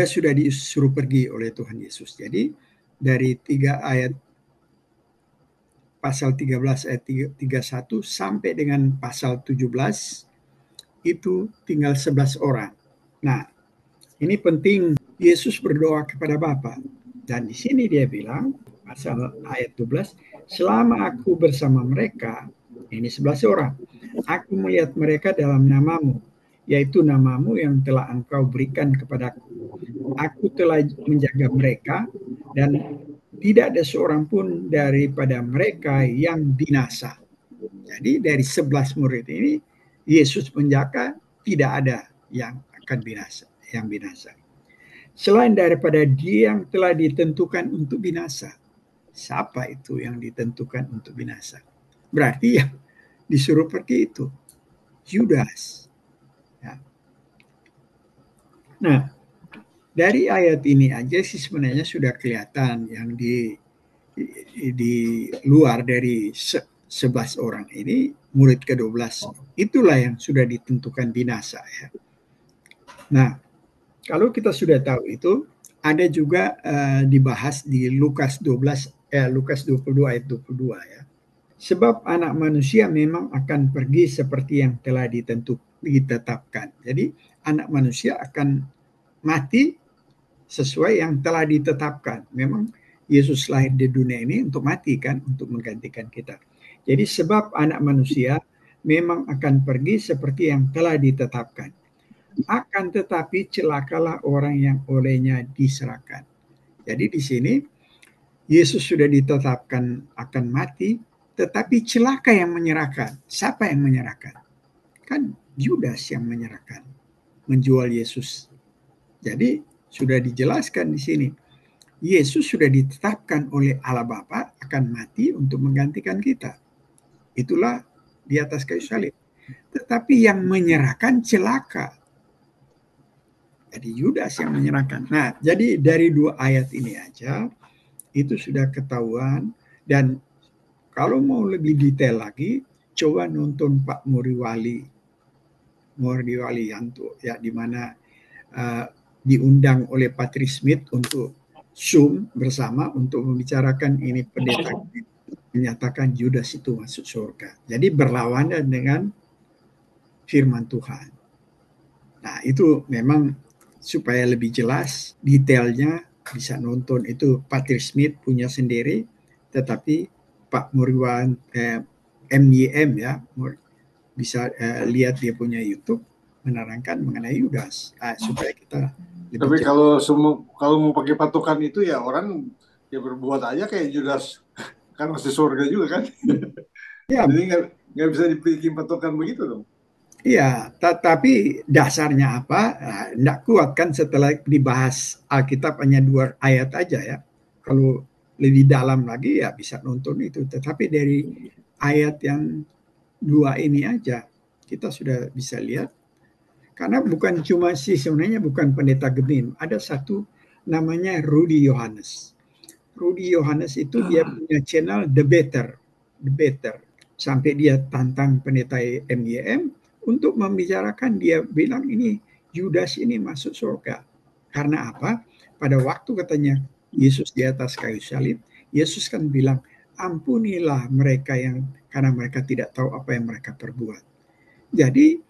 Yudas sudah disuruh pergi oleh Tuhan Yesus. Jadi dari 3 ayat pasal 13 ayat 31 sampai dengan pasal 17 itu tinggal 11 orang. Nah, ini penting, Yesus berdoa kepada Bapa. Dan di sini dia bilang, pasal ayat 12, selama aku bersama mereka, ini 11 orang, aku melihat mereka dalam namamu, yaitu namamu yang telah engkau berikan kepadaku. Aku telah menjaga mereka, dan tidak ada seorang pun daripada mereka yang binasa. Jadi dari 11 murid ini, Yesus menjaga, tidak ada yang akan binasa, yang binasa. Selain daripada dia yang telah ditentukan untuk binasa. Siapa itu yang ditentukan untuk binasa? Berarti yang disuruh pergi itu Yudas. Ya. Nah, dari ayat ini aja sih sebenarnya sudah kelihatan yang di luar dari 11 orang ini, murid ke-12 itulah yang sudah ditentukan binasa ya. Nah, kalau kita sudah tahu itu, ada juga dibahas di Lukas 22 ayat 22 ya. Sebab anak manusia memang akan pergi seperti yang telah ditetapkan. Jadi anak manusia akan mati sesuai yang telah ditetapkan. Memang Yesus lahir di dunia ini untuk mati kan, untuk menggantikan kita. Jadi sebab anak manusia memang akan pergi seperti yang telah ditetapkan. Akan tetapi celakalah orang yang olehnya diserahkan. Jadi di sini Yesus sudah ditetapkan akan mati, tetapi celaka yang menyerahkan. Siapa yang menyerahkan? Kan Yudas yang menyerahkan, menjual Yesus. Jadi sudah dijelaskan di sini. Yesus sudah ditetapkan oleh Allah Bapa akan mati untuk menggantikan kita. Itulah di atas kayu salib. Tetapi yang menyerahkan celaka. Jadi Yudas yang menyerahkan. Nah, jadi dari 2 ayat ini aja itu sudah ketahuan. Dan kalau mau lebih detail lagi, coba nonton Pak Muriwali Yanto ya, di mana diundang oleh Patrice Smith untuk Zoom bersama untuk membicarakan ini, pendeta menyatakan Yudas itu masuk surga. Jadi berlawanan dengan firman Tuhan. Nah, itu memang supaya lebih jelas detailnya bisa nonton itu, Patrice Smith punya sendiri, tetapi Pak Muriwan MYM ya, bisa lihat dia punya YouTube menerangkan mengenai Yudas supaya kita lebih. Tapi kalau mau pakai patokan itu ya orang ya berbuat aja kayak Yudas kan masih surga juga kan. Ya. Jadi nggak bisa dibikin patokan begitu dong. Iya, tapi dasarnya apa? Nggak kuat kan setelah dibahas Alkitab hanya 2 ayat aja ya. Kalau lebih dalam lagi ya bisa nonton itu. Tetapi dari ayat yang 2 ini aja kita sudah bisa lihat. Karena bukan cuma sebenarnya bukan pendeta Gemin. Ada satu namanya Rudy Yohanes. Rudy Yohanes itu dia punya channel The Better. Sampai dia tantang pendeta MYM untuk membicarakan, dia bilang ini Yudas ini masuk surga. Karena apa? Pada waktu katanya Yesus di atas kayu salib, Yesus kan bilang, ampunilah mereka yang karena mereka tidak tahu apa yang mereka perbuat. Jadi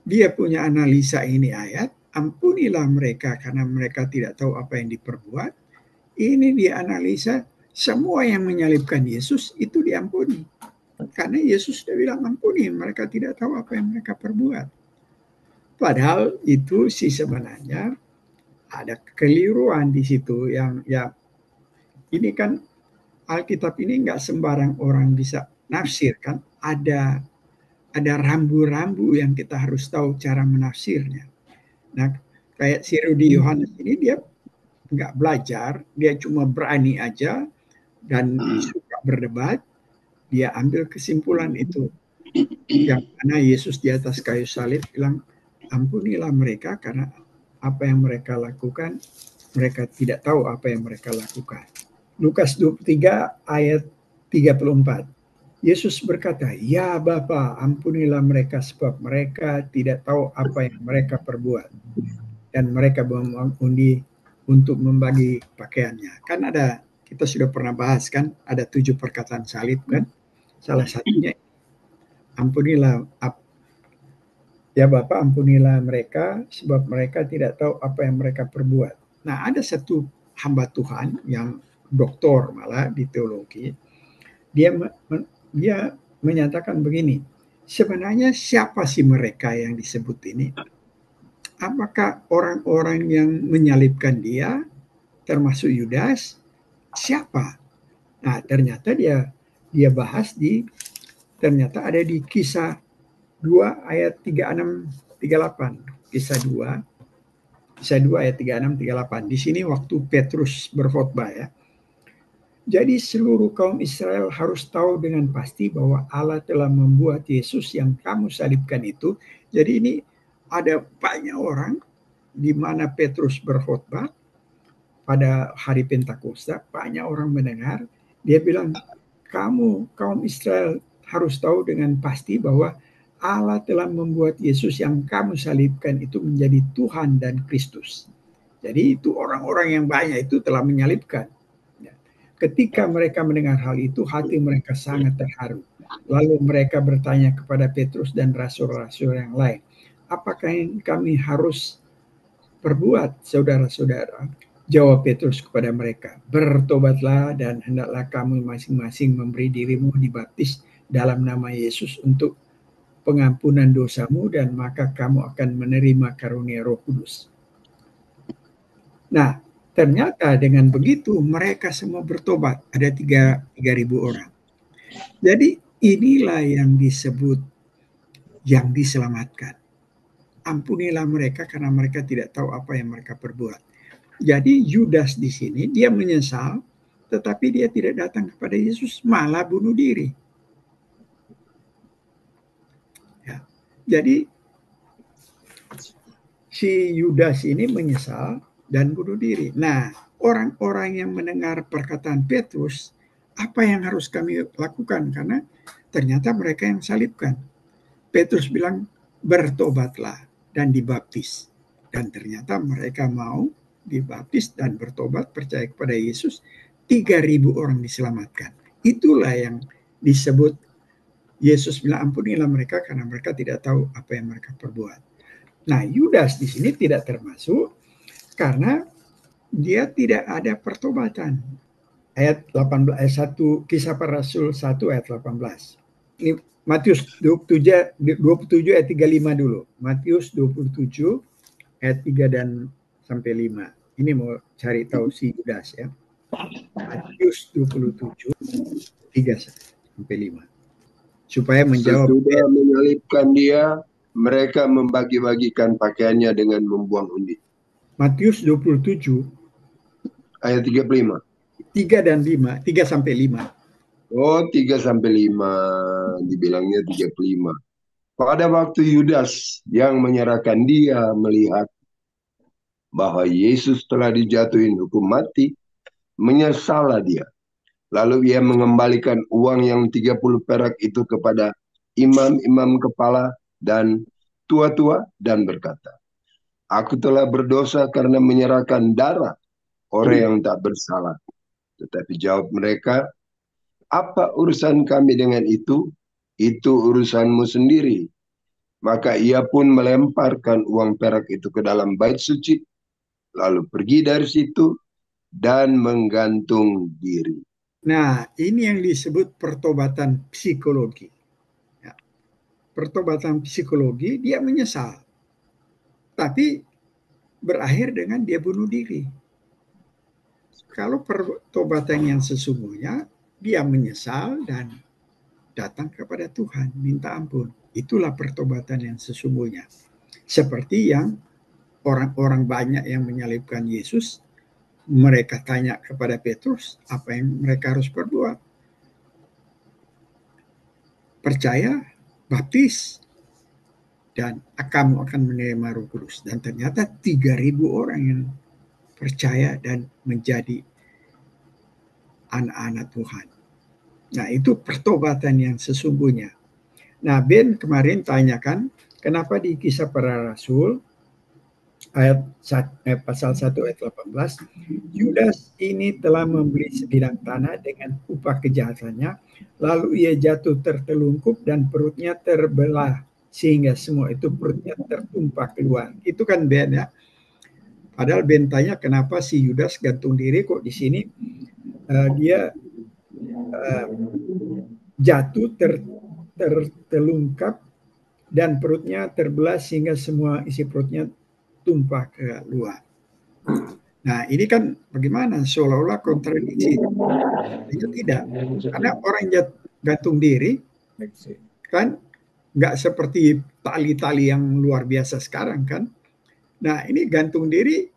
dia punya analisa ini ayat, ampunilah mereka karena mereka tidak tahu apa yang diperbuat. Ini dia analisa, semua yang menyalibkan Yesus itu diampuni. Karena Yesus sudah bilang ampuni, mereka tidak tahu apa yang mereka perbuat. Padahal itu sih sebenarnya ada kekeliruan di situ yang ya, ini kan Alkitab ini nggak sembarang orang bisa nafsir kan, ada rambu-rambu yang kita harus tahu cara menafsirnya. Nah, kayak si Rudy Yohanes ini dia nggak belajar, dia cuma berani aja dan suka berdebat. Dia ambil kesimpulan itu, yang mana Yesus di atas kayu salib bilang, ampunilah mereka karena apa yang mereka lakukan, mereka tidak tahu apa yang mereka lakukan. Lukas 23 ayat 34. Yesus berkata, ya Bapa, ampunilah mereka sebab mereka tidak tahu apa yang mereka perbuat. dan mereka mengundi untuk membagi pakaiannya. Kan ada, kita sudah pernah bahas kan, ada 7 perkataan salib kan. Salah satunya, ampunilah ya Bapa, ampunilah mereka sebab mereka tidak tahu apa yang mereka perbuat. Nah, ada satu hamba Tuhan yang doktor malah di teologi, dia menyatakan begini, sebenarnya siapa sih mereka yang disebut ini? Apakah orang-orang yang menyalibkan dia, termasuk Yudas? Siapa? Nah, ternyata dia bahas ternyata ada di Kisah 2 ayat 36 38. Kisah 2 ayat 36 38. Di sini waktu Petrus berkhotbah ya. Jadi seluruh kaum Israel harus tahu dengan pasti bahwa Allah telah membuat Yesus yang kamu salibkan itu. Jadi ini ada banyak orang di mana Petrus berkhotbah pada hari Pentakosta, banyak orang mendengar, dia bilang, kamu kaum Israel harus tahu dengan pasti bahwa Allah telah membuat Yesus yang kamu salibkan itu menjadi Tuhan dan Kristus. Jadi itu orang-orang yang banyak itu telah menyalibkan. Ketika mereka mendengar hal itu, hati mereka sangat terharu. Lalu mereka bertanya kepada Petrus dan rasul-rasul yang lain, apakah yang kami harus perbuat, saudara-saudara? Jawab Petrus kepada mereka, bertobatlah dan hendaklah kamu masing-masing memberi dirimu dibaptis dalam nama Yesus untuk pengampunan dosamu, dan maka kamu akan menerima karunia Roh Kudus. Nah, ternyata dengan begitu mereka semua bertobat, ada 3.000 orang. Jadi inilah yang disebut yang diselamatkan. Ampunilah mereka karena mereka tidak tahu apa yang mereka perbuat. Jadi Yudas di sini dia menyesal, tetapi dia tidak datang kepada Yesus, malah bunuh diri. Ya. Jadi si Yudas ini menyesal dan bunuh diri. Nah, orang-orang yang mendengar perkataan Petrus, apa yang harus kami lakukan? Karena ternyata mereka yang salibkan. Petrus bilang, bertobatlah dan dibaptis. Dan ternyata mereka mau dibaptis dan bertobat, percaya kepada Yesus, 3.000 orang diselamatkan. Itulah yang disebut Yesus bilang, ampunilah mereka karena mereka tidak tahu apa yang mereka perbuat. Nah, Yudas di sini tidak termasuk karena dia tidak ada pertobatan. Ayat 18, ayat 1, Kisah Para Rasul 1 ayat 18. Ini Matius 27 ayat 35 dulu. Matius 27 ayat 3 dan sampai 5. Ini mau cari tahu si Yudas ya. Matius 27 3 sampai 5. Supaya menjawab. Sesudah menyalibkan dia, mereka membagi-bagikan pakaiannya dengan membuang undi. Matius 27 ayat 35. 3 dan 5, 3 sampai 5. Oh, 3 sampai 5, dibilangnya 35. Pada waktu Yudas yang menyerahkan dia melihat bahwa Yesus telah dijatuhin hukum mati, menyesallah dia. Lalu ia mengembalikan uang yang 30 perak itu kepada imam-imam kepala dan tua-tua dan berkata, aku telah berdosa karena menyerahkan darah orang yang tak bersalah. Tetapi jawab mereka, apa urusan kami dengan itu? Itu urusanmu sendiri. Maka ia pun melemparkan uang perak itu ke dalam bait suci, lalu pergi dari situ dan menggantung diri. Nah, ini yang disebut pertobatan psikologi. Ya. Pertobatan psikologi, dia menyesal. Tapi berakhir dengan dia bunuh diri. Kalau pertobatan yang sesungguhnya, dia menyesal dan datang kepada Tuhan, minta ampun. Itulah pertobatan yang sesungguhnya. Seperti yang orang-orang banyak yang menyalibkan Yesus, mereka tanya kepada Petrus, apa yang mereka harus perbuat? Percaya, baptis, dan kamu akan menerima Roh Kudus. Dan ternyata 3.000 orang yang percaya dan menjadi anak-anak Tuhan. Nah, itu pertobatan yang sesungguhnya. Nah, Ben kemarin tanyakan, kenapa di Kisah Para Rasul pasal 1 ayat 18, Yudas ini telah membeli sebidang tanah dengan upah kejahatannya, lalu ia jatuh tertelungkup dan perutnya terbelah sehingga semua itu perutnya tertumpah keluar. Itu kan Ben ya. Padahal Ben tanya kenapa si Yudas gantung diri, kok di sini dia jatuh tertelungkap dan perutnya terbelah sehingga semua isi perutnya tumpah ke luar. Nah ini kan bagaimana, seolah-olah kontradiksi. Itu tidak, karena orang gantung diri kan nggak seperti tali-tali yang luar biasa sekarang kan. Nah ini gantung diri,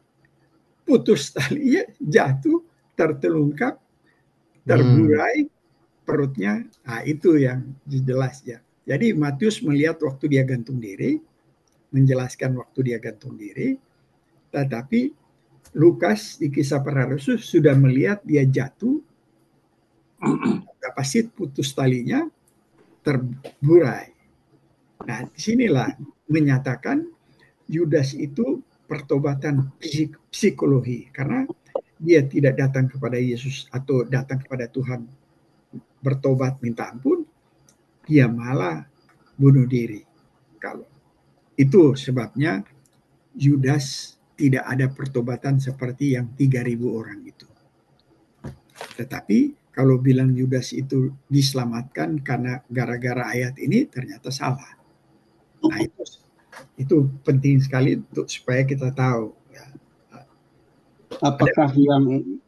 putus talinya, jatuh, tertelungkap, terburai perutnya. Nah itu yang jelas ya. Jadi Matius melihat waktu dia gantung diri, menjelaskan waktu dia gantung diri, tetapi Lukas di Kisah Para Rasul sudah melihat dia jatuh, pasti putus talinya, terburai. Nah, disinilah menyatakan Yudas itu pertobatan psikologi, karena dia tidak datang kepada Yesus atau datang kepada Tuhan bertobat minta ampun, dia malah bunuh diri. Kalau itu sebabnya Yudas tidak ada pertobatan seperti yang 3.000 orang itu. Tetapi kalau bilang Yudas itu diselamatkan karena gara-gara ayat ini, ternyata salah. Nah itu penting sekali untuk supaya kita tahu. Ya. Apakah yang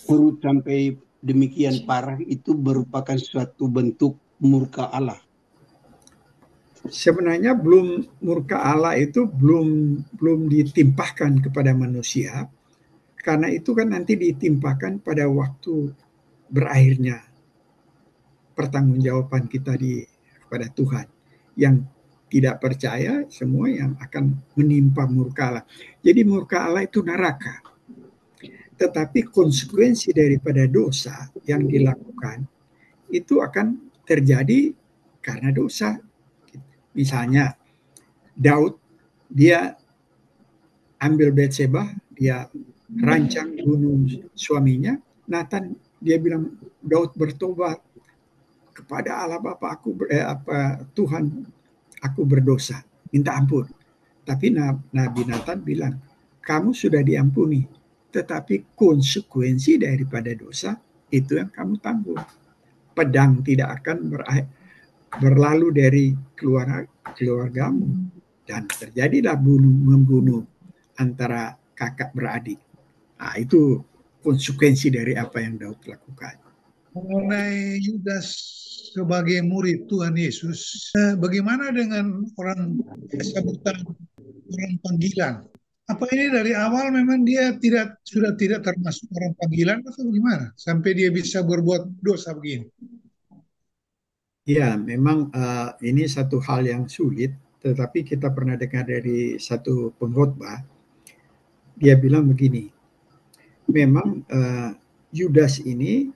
perut sampai demikian parah itu merupakan suatu bentuk murka Allah? Sebenarnya murka Allah itu belum ditimpahkan kepada manusia, karena itu kan nanti ditimpahkan pada waktu berakhirnya pertanggungjawaban kita kepada Tuhan. Yang tidak percaya semua yang akan menimpa murka Allah. Jadi murka Allah itu neraka. Tetapi konsekuensi daripada dosa yang dilakukan itu akan terjadi karena dosa. Misalnya Daud, dia ambil Batseba, dia rancang bunuh suaminya. Nathan dia bilang, Daud bertobat kepada Allah Bapa Tuhan, aku berdosa, minta ampun. Tapi Nabi Nathan bilang, kamu sudah diampuni, tetapi konsekuensi daripada dosa itu yang kamu tanggung. Pedang tidak akan berlalu dari keluargamu, dan terjadilah membunuh antara kakak beradik. Nah, itu konsekuensi dari apa yang Daud lakukan. Mengenai Yudas sebagai murid Tuhan Yesus, bagaimana dengan orang sambutan, orang panggilan? Apa ini dari awal memang dia sudah tidak termasuk orang panggilan atau bagaimana sampai dia bisa berbuat dosa begini? Ya, memang ini satu hal yang sulit, tetapi kita pernah dengar dari satu pengkhotbah, dia bilang begini, memang Yudas ini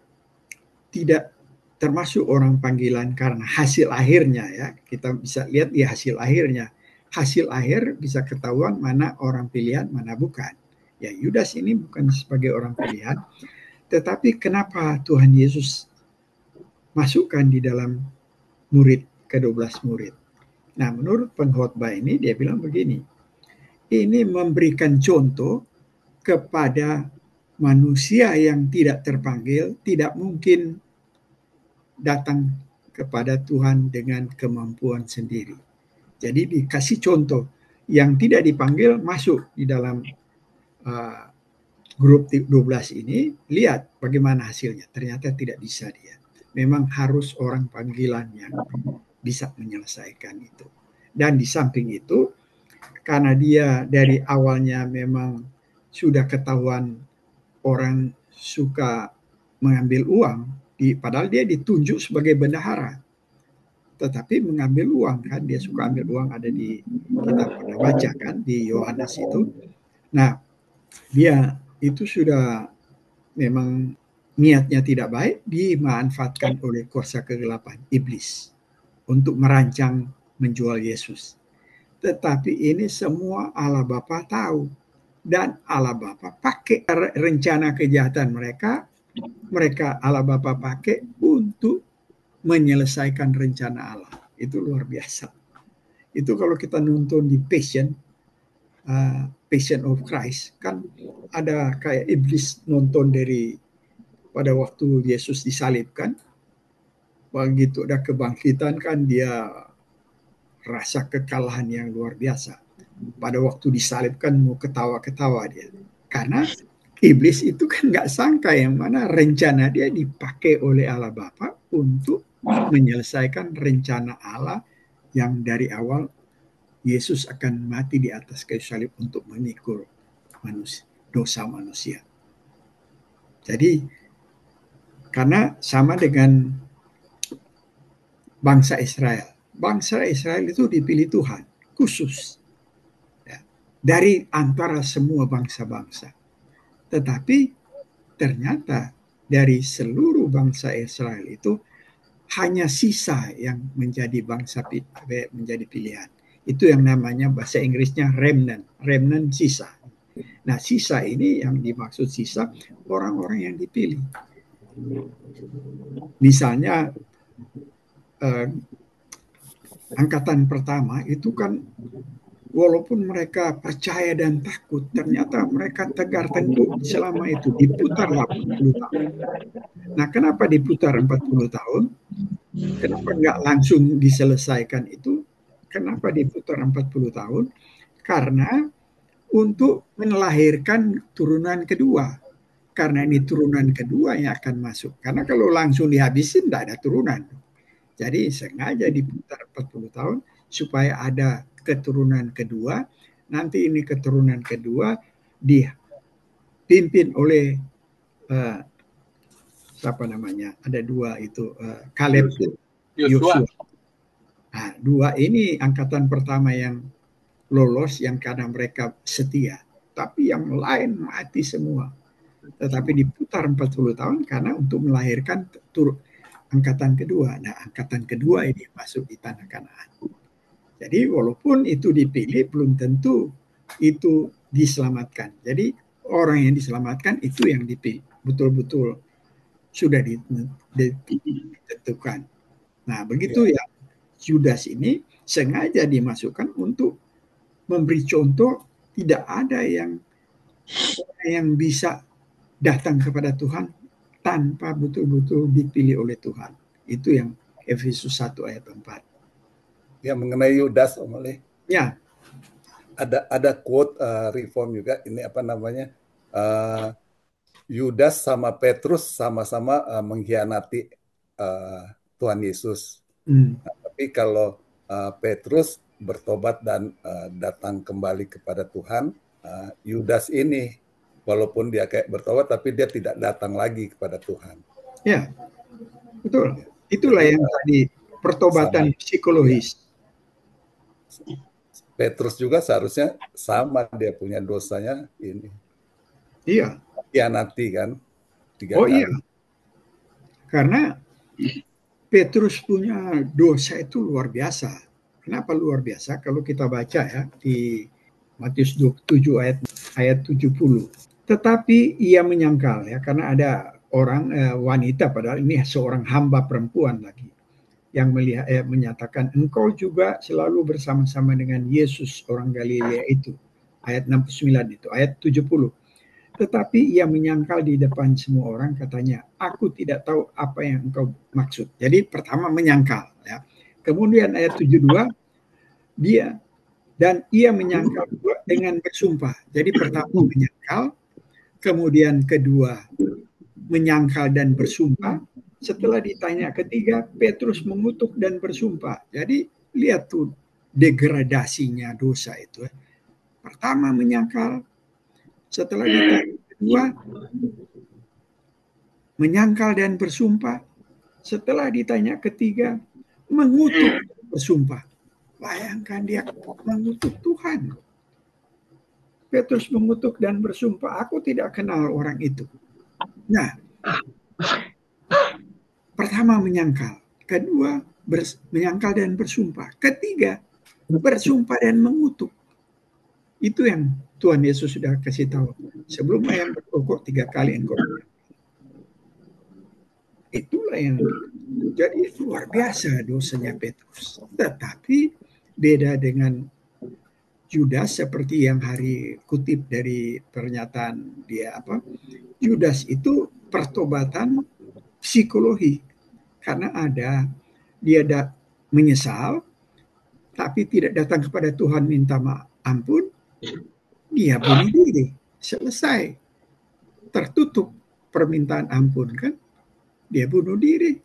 tidak termasuk orang panggilan karena hasil akhirnya ya, kita bisa lihat di hasil akhirnya. Hasil akhir bisa ketahuan mana orang pilihan, mana bukan. Ya, Yudas ini bukan sebagai orang pilihan, tetapi kenapa Tuhan Yesus masukkan di dalam ke-12 murid. Nah, menurut pengkhotbah ini dia bilang begini, ini memberikan contoh kepada manusia yang tidak terpanggil, tidak mungkin datang kepada Tuhan dengan kemampuan sendiri. Jadi dikasih contoh, yang tidak dipanggil masuk di dalam grup 12 ini, lihat bagaimana hasilnya. Ternyata tidak bisa dia. Memang harus orang panggilan yang bisa menyelesaikan itu. Dan di samping itu, karena dia dari awalnya memang sudah ketahuan orang suka mengambil uang, padahal dia ditunjuk sebagai bendahara, tetapi mengambil uang kan, dia suka ambil uang, ada di kita pernah baca kan di Yohanes itu. Nah, dia itu sudah memang niatnya tidak baik, dimanfaatkan oleh kuasa kegelapan iblis untuk merancang menjual Yesus. Tetapi ini semua Allah Bapa tahu. Dan Allah Bapa pakai rencana kejahatan mereka Allah Bapa pakai untuk menyelesaikan rencana Allah. Itu luar biasa. Itu kalau kita nonton di Passion of Christ, kan ada kayak iblis nonton dari pada waktu Yesus disalibkan. Begitu ada kebangkitan kan dia rasa kekalahan yang luar biasa. Pada waktu disalibkan mau ketawa-ketawa dia. Karena iblis itu kan nggak sangka yang mana rencana dia dipakai oleh Allah Bapa untuk menyelesaikan rencana Allah yang dari awal Yesus akan mati di atas kayu salib untuk memikul dosa manusia. Jadi karena sama dengan bangsa Israel. Bangsa Israel itu dipilih Tuhan khusus ya, dari antara semua bangsa-bangsa. Tetapi ternyata dari seluruh bangsa Israel itu hanya sisa yang menjadi menjadi pilihan. Itu yang namanya bahasa Inggrisnya remnant sisa. Nah, sisa ini yang dimaksud sisa orang-orang yang dipilih. Misalnya angkatan pertama itu kan walaupun mereka percaya dan takut, ternyata mereka tegar tengkuk selama itu, diputar 80 tahun. Nah, kenapa diputar 40 tahun? Kenapa nggak langsung diselesaikan itu? Kenapa diputar 40 tahun? Karena untuk melahirkan turunan kedua. Karena ini turunan kedua yang akan masuk. Karena kalau langsung dihabisin, tidak ada turunan. Jadi sengaja diputar 40 tahun supaya ada keturunan kedua. Nanti ini keturunan kedua dipimpin oleh siapa namanya? Ada dua itu, Kaleb, Yosua. Nah, dua ini angkatan pertama yang lolos, yang karena mereka setia. Tapi yang lain mati semua. Tetapi diputar 40 tahun karena untuk melahirkan angkatan kedua. Nah, angkatan kedua ini masuk di tanah Kanaan. Jadi walaupun itu dipilih, belum tentu itu diselamatkan. Jadi orang yang diselamatkan itu yang dipilih. Betul-betul sudah ditentukan. Nah, begitu ya. Yudas ini sengaja dimasukkan untuk memberi contoh tidak ada yang bisa datang kepada Tuhan tanpa betul-betul dipilih oleh Tuhan. Itu yang Efesus 1 ayat 4. Ya, mengenai Yudas, Om Ali. Ya. Ada quote reform juga, ini apa namanya? Yudas sama Petrus sama-sama mengkhianati Tuhan Yesus. Nah, tapi kalau Petrus bertobat dan datang kembali kepada Tuhan, Yudas ini walaupun dia kayak bertobat tapi dia tidak datang lagi kepada Tuhan. Ya, betul. Itulah yang tadi pertobatan psikologis. Petrus juga seharusnya sama, dia punya dosanya ini. Iya. Khianati kan 3 kali. Iya. Karena Petrus punya dosa itu luar biasa. Kenapa luar biasa? Kalau kita baca ya di Matius 27 ayat 70. Tetapi ia menyangkal ya, karena ada orang wanita, padahal ini seorang hamba perempuan lagi, yang menyatakan engkau juga selalu bersama-sama dengan Yesus orang Galilea itu. Ayat 69 itu, ayat 70. Tetapi ia menyangkal di depan semua orang, katanya, aku tidak tahu apa yang engkau maksud. Jadi pertama menyangkal ya. Kemudian ayat 72, ia menyangkal dengan bersumpah. Jadi pertama menyangkal, kemudian kedua menyangkal dan bersumpah. Setelah ditanya ketiga, Petrus mengutuk dan bersumpah. Jadi lihat tuh degradasinya dosa itu. Pertama menyangkal, setelah ditanya kedua menyangkal dan bersumpah, setelah ditanya ketiga mengutuk dan bersumpah. Bayangkan dia mengutuk Tuhan. Petrus mengutuk dan bersumpah, aku tidak kenal orang itu. Nah, pertama menyangkal, kedua menyangkal dan bersumpah, ketiga bersumpah dan mengutuk. Itu yang Tuhan Yesus sudah kasih tahu. Sebelum ayam berkokok 3 kali engkau. Itulah yang jadi luar biasa dosanya Petrus. Tetapi beda dengan Yudas, seperti yang hari kutip dari pernyataan dia Yudas itu pertobatan psikologi, karena dia menyesal tapi tidak datang kepada Tuhan minta ampun, dia bunuh diri. Selesai, tertutup permintaan ampun kan, dia bunuh diri.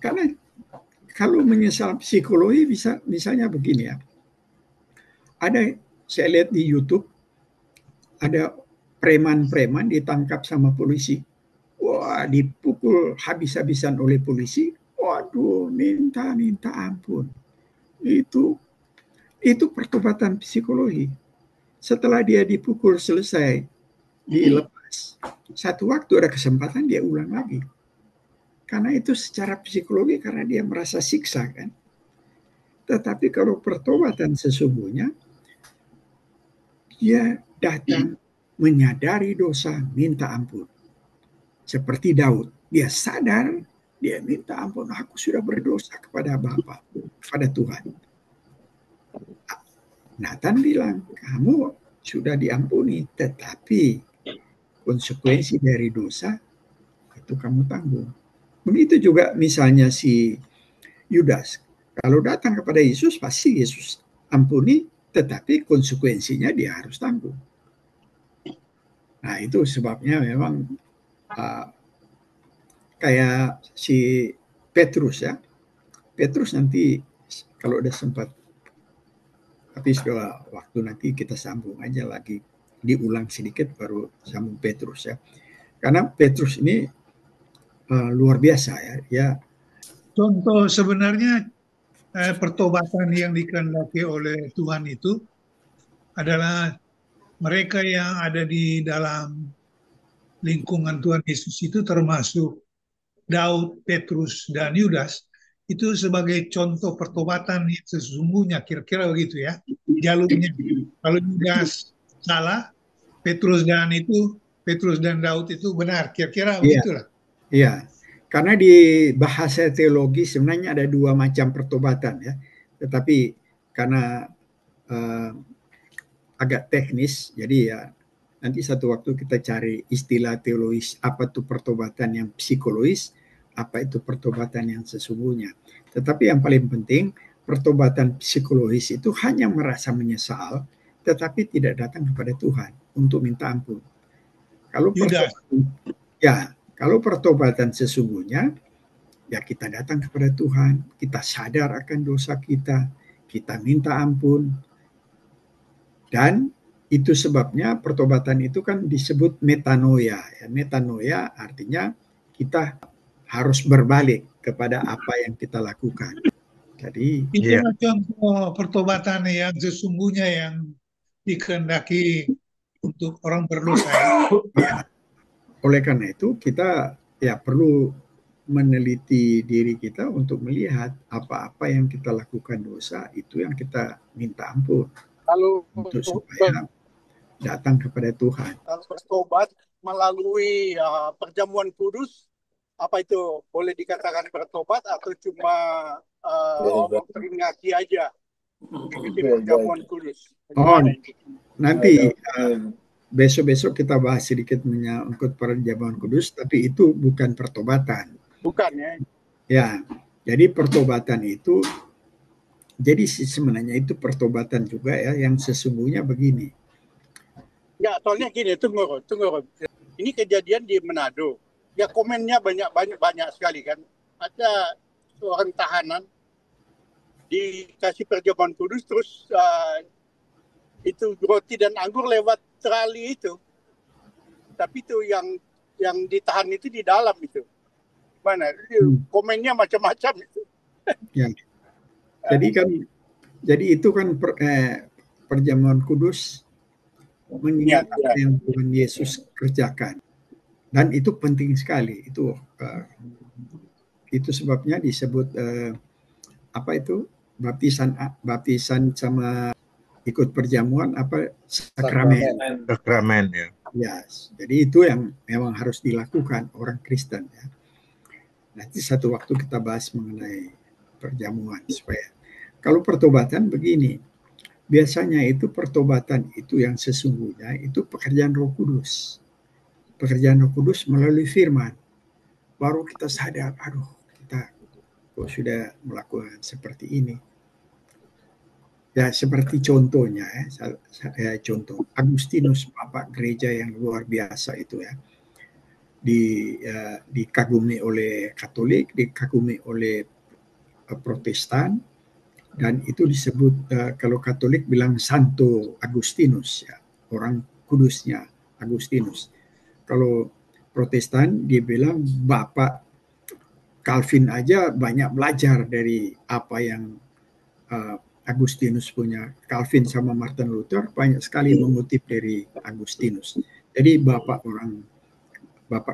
Karena kalau menyesal psikologi bisa misalnya begini ya, saya lihat di YouTube ada preman-preman ditangkap sama polisi, wah dipukul habis-habisan oleh polisi, waduh minta ampun. Itu pertobatan psikologi. Setelah dia dipukul selesai, dilepas, satu waktu ada kesempatan dia ulang lagi. Karena itu secara psikologi, karena dia merasa siksa kan. Tetapi kalau pertobatan sesungguhnya, dia datang menyadari dosa, minta ampun. Seperti Daud, dia sadar, dia minta ampun, aku sudah berdosa kepada Bapa, kepada Tuhan. Nathan bilang, kamu sudah diampuni, tetapi konsekuensi dari dosa itu kamu tanggung. Begitu juga misalnya si Yudas, kalau datang kepada Yesus pasti Yesus ampuni, tetapi konsekuensinya dia harus tanggung. Nah itu sebabnya memang kayak si Petrus ya. Petrus nanti kalau udah sempat, tapi setelah waktu nanti kita sambung aja lagi, diulang sedikit baru sambung Petrus ya. Karena Petrus ini luar biasa ya. Contoh sebenarnya pertobatan yang dikehendaki oleh Tuhan itu adalah mereka yang ada di dalam lingkungan Tuhan Yesus itu, termasuk Daud, Petrus, dan Yudas, itu sebagai contoh pertobatan yang sesungguhnya, kira-kira begitu ya jalurnya. Kalau Yudas salah, Petrus dan Daud itu benar, kira-kira begitulah. Iya, karena di bahasa teologi sebenarnya ada 2 macam pertobatan ya, tetapi karena agak teknis, jadi ya nanti satu waktu kita cari istilah teologis, apa itu pertobatan yang psikologis, apa itu pertobatan yang sesungguhnya. Tetapi yang paling penting, pertobatan psikologis itu hanya merasa menyesal, tetapi tidak datang kepada Tuhan untuk minta ampun. Kalau pertobatan sesungguhnya, ya kita datang kepada Tuhan, kita sadar akan dosa kita minta ampun, dan itu sebabnya pertobatan itu kan disebut metanoia. Metanoia artinya kita harus berbalik kepada apa yang kita lakukan. Jadi itulah contoh pertobatan yang sesungguhnya yang dikehendaki untuk orang berdosa. Ya. Oleh karena itu kita ya perlu meneliti diri kita untuk melihat apa-apa yang kita lakukan dosa itu yang kita minta ampun. Kalau untuk supaya datang kepada Tuhan. Kalau bertobat melalui perjamuan kudus, apa itu boleh dikatakan bertobat atau cuma memperingati aja di perjamuan kudus? Nanti besok-besok kita bahas sedikit menyangkut perjamuan kudus, tapi itu bukan pertobatan. Bukan ya? Ya, jadi pertobatan itu, jadi sebenarnya itu pertobatan juga ya, yang sesungguhnya begini. Ya, soalnya gini, tunggu. Ini kejadian di Manado. Ya komennya banyak sekali kan. Ada seorang tahanan dikasih perjamuan kudus, terus itu roti dan anggur lewat trali itu. Tapi itu yang ditahan itu di dalam itu. Mana? Komennya macam-macam itu. Ya. Jadi itu kan perjamuan kudus mengingat apa yang Tuhan Yesus kerjakan, dan itu penting sekali. Itu sebabnya disebut baptisan sama ikut perjamuan apa sakramen. Sakramen ya. Yes. Jadi itu yang memang harus dilakukan orang Kristen ya. Nanti satu waktu kita bahas mengenai perjamuan supaya kalau pertobatan begini, biasanya itu pertobatan itu yang sesungguhnya itu pekerjaan Roh Kudus. Pekerjaan Roh Kudus melalui firman. Baru kita sadar, aduh, kita kok sudah melakukan seperti ini. Ya, seperti contohnya saya contoh Agustinus, Bapak gereja yang luar biasa itu ya. Dikagumi oleh Katolik, dikagumi oleh Protestan, dan itu disebut kalau Katolik bilang Santo Agustinus ya, orang kudusnya Agustinus. Kalau Protestan dia bilang Bapak Calvin aja banyak belajar dari apa yang Agustinus punya. Calvin sama Martin Luther banyak sekali mengutip dari Agustinus. Jadi bapak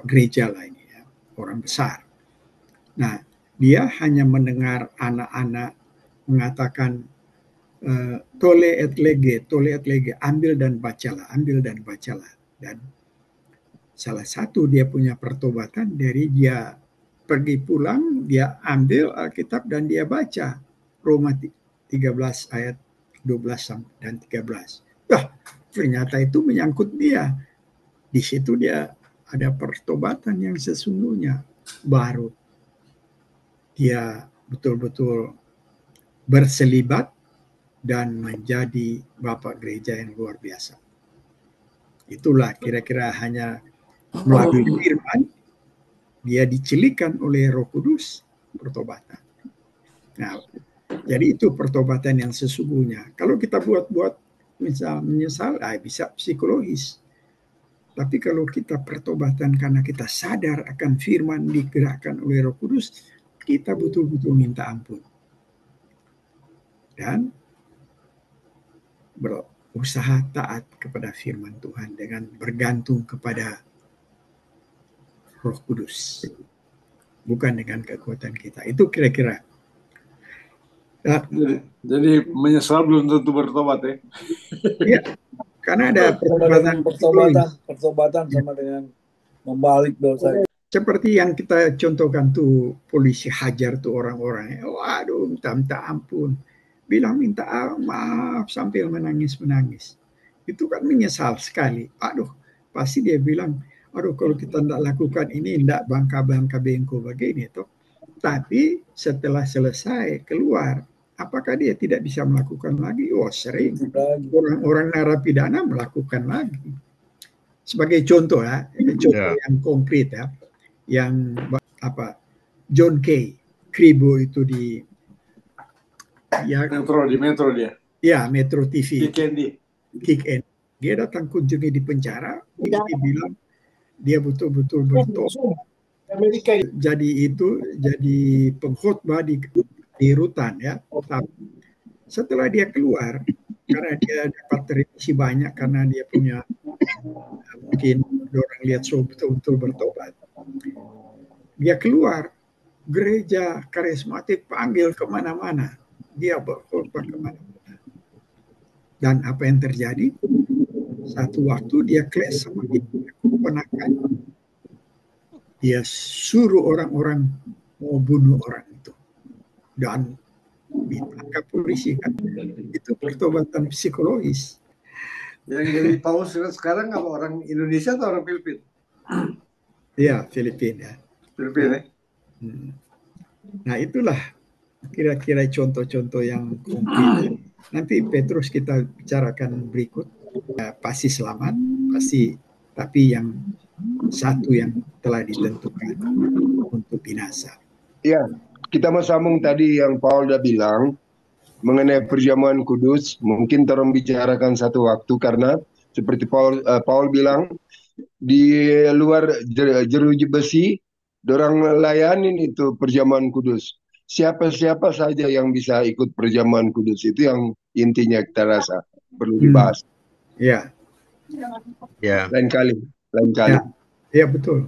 gereja lah ini ya, orang besar. Nah, dia hanya mendengar anak-anak mengatakan tole et lege, ambil dan bacalah. Dan salah satu dia punya pertobatan dari dia pergi pulang, dia ambil Alkitab dan dia baca Roma 13 ayat 12 dan 13. Ternyata itu menyangkut dia. Di situ dia ada pertobatan yang sesungguhnya. Baru dia betul-betul berselibat dan menjadi bapak gereja yang luar biasa. Itulah kira-kira hanya melalui firman dia dicilikan oleh Roh Kudus pertobatan. Nah, jadi itu pertobatan yang sesungguhnya. Kalau kita buat menyesal, bisa psikologis. Tapi kalau kita pertobatan karena kita sadar akan firman digerakkan oleh Roh Kudus, kita betul-betul minta ampun. Dan berusaha taat kepada firman Tuhan dengan bergantung kepada Roh Kudus. Bukan dengan kekuatan kita. Itu kira-kira. Jadi menyesal belum tentu bertobat ya? Iya, karena ada pertobatan sama dengan membalik dosa. Seperti yang kita contohkan tuh polisi hajar tuh orang-orang. Waduh, minta ampun. Bilang minta maaf sambil menangis. Itu kan menyesal sekali. Aduh, pasti dia bilang, aduh kalau kita tidak lakukan ini, tidak bangka-bangka bengko begini tuh. Tapi setelah selesai keluar, apakah dia tidak bisa melakukan lagi? Oh, sering. Orang-orang narapidana melakukan lagi. Sebagai contoh ya, contoh yang konkret ya, yang John Kay, Kribo itu di Metro dia. Ya, Metro TV. Kick Andy. Dia datang kunjungi di penjara, dia bilang dia betul-betul bertobat. Jadi pengkhotbah di rutan ya. Setelah dia keluar, karena dia dapat remisi banyak karena dia punya mungkin orang lihat betul-betul bertobat. Dia keluar, gereja karismatik panggil kemana-mana. Dia berkhotbah kemana-mana. Dan apa yang terjadi? Satu waktu dia clash sama keponakan. Dia suruh orang-orang mau bunuh orang itu. Dan ditangkap polisi kan. Itu pertobatan psikologis. Yang jadi paus sekarang apa orang Indonesia atau orang Filipina? Iya, Filipina. Filipina. Nah, itulah kira-kira contoh-contoh yang konkret. Nanti Petrus kita bicarakan berikut. Pasti selamat, pasti, tapi yang satu yang telah ditentukan untuk binasa. Ya, kita mau sambung tadi yang Paul udah bilang mengenai perjamuan kudus. Mungkin terong bicarakan satu waktu karena seperti Paul bilang di luar jeruji besi, dorang layanin itu perjamuan kudus. Siapa-siapa saja yang bisa ikut perjamuan kudus, itu yang intinya kita rasa perlu dibahas. Ya. Lain kali. Ya, betul,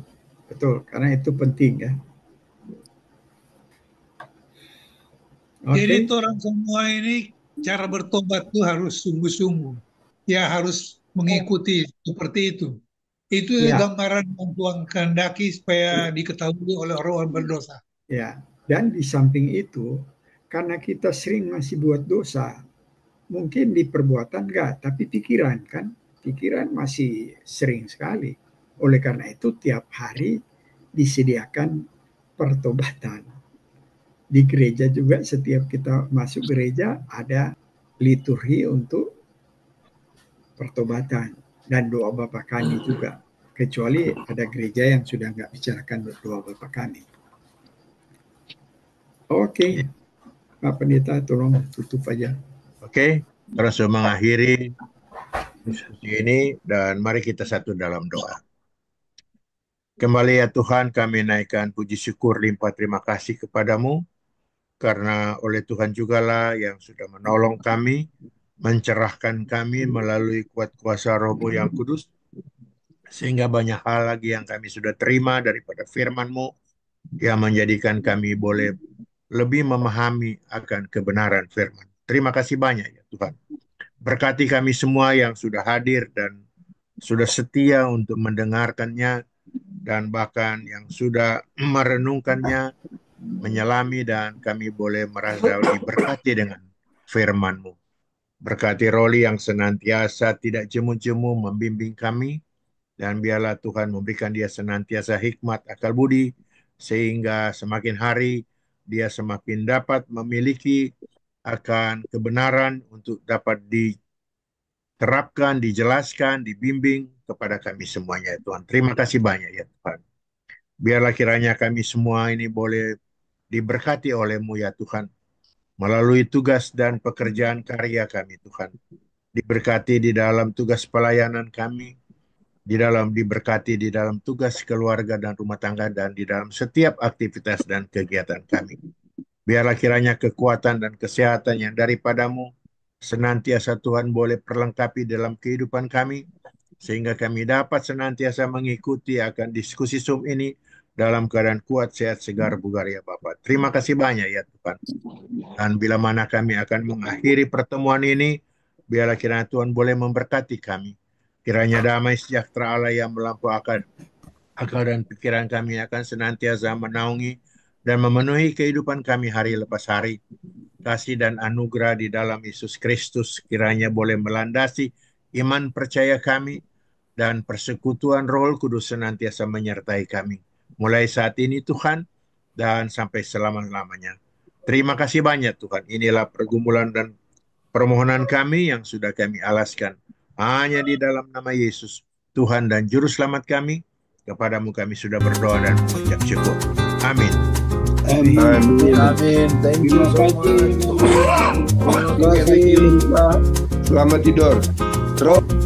karena itu penting ya. Jadi orang semua ini cara bertobat tuh harus sungguh-sungguh. Ya harus mengikuti seperti itu. Itu gambaran yang Tuhan kehendaki supaya diketahui oleh orang-orang berdosa. Ya, dan di samping itu, karena kita sering masih buat dosa, mungkin di perbuatan enggak, tapi pikiran kan, pikiran masih sering sekali. Oleh karena itu tiap hari disediakan pertobatan. Di gereja juga setiap kita masuk gereja ada liturgi untuk pertobatan dan doa Bapa Kami juga. Kecuali ada gereja yang sudah nggak bicarakan doa Bapa Kami. Oke, Pak Pendeta tolong tutup aja. Oke, terus mengakhiri diskusi ini dan mari kita satu dalam doa. Kembali ya Tuhan, kami naikkan puji syukur limpah terima kasih kepadamu, karena oleh Tuhan jugalah yang sudah menolong kami, mencerahkan kami melalui kuat kuasa Roh-Mu yang kudus, sehingga banyak hal lagi yang kami sudah terima daripada firman-Mu, yang menjadikan kami boleh lebih memahami akan kebenaran firman. Terima kasih banyak ya Tuhan. Berkati kami semua yang sudah hadir dan sudah setia untuk mendengarkannya, dan bahkan yang sudah merenungkannya, menyelami, dan kami boleh merasa diberkati dengan firman-Mu. Berkati Roli yang senantiasa tidak jemu-jemu membimbing kami, dan biarlah Tuhan memberikan dia senantiasa hikmat akal budi, sehingga semakin hari dia semakin dapat memiliki akan kebenaran untuk dapat diterapkan, dijelaskan, dibimbing kepada kami semuanya, Tuhan. Terima kasih banyak ya Tuhan. Biarlah kiranya kami semua ini boleh diberkati oleh-Mu ya Tuhan, melalui tugas dan pekerjaan karya kami Tuhan. Diberkati di dalam tugas pelayanan kami, diberkati di dalam tugas keluarga dan rumah tangga, dan di dalam setiap aktivitas dan kegiatan kami. Biarlah kiranya kekuatan dan kesehatan yang daripada-Mu senantiasa Tuhan boleh perlengkapi dalam kehidupan kami, sehingga kami dapat senantiasa mengikuti akan diskusi Zoom ini dalam keadaan kuat, sehat, segar, bugar ya Bapak. Terima kasih banyak ya Tuhan. Dan bila mana kami akan mengakhiri pertemuan ini, biarlah kiranya Tuhan boleh memberkati kami. Kiranya damai sejahtera Allah yang melampaui akal dan pikiran kami akan senantiasa menaungi dan memenuhi kehidupan kami hari lepas hari. Kasih dan anugerah di dalam Yesus Kristus kiranya boleh melandasi iman percaya kami, dan persekutuan Roh Kudus senantiasa menyertai kami. Mulai saat ini Tuhan, dan sampai selama-lamanya. Terima kasih banyak Tuhan. Inilah pergumulan dan permohonan kami yang sudah kami alaskan. Hanya di dalam nama Yesus, Tuhan dan Juru Selamat kami. Kepadamu kami sudah berdoa dan mengucap syukur. Amin. Amin. Amin. Thank you so much. Terima kasih. Selamat tidur. Terus.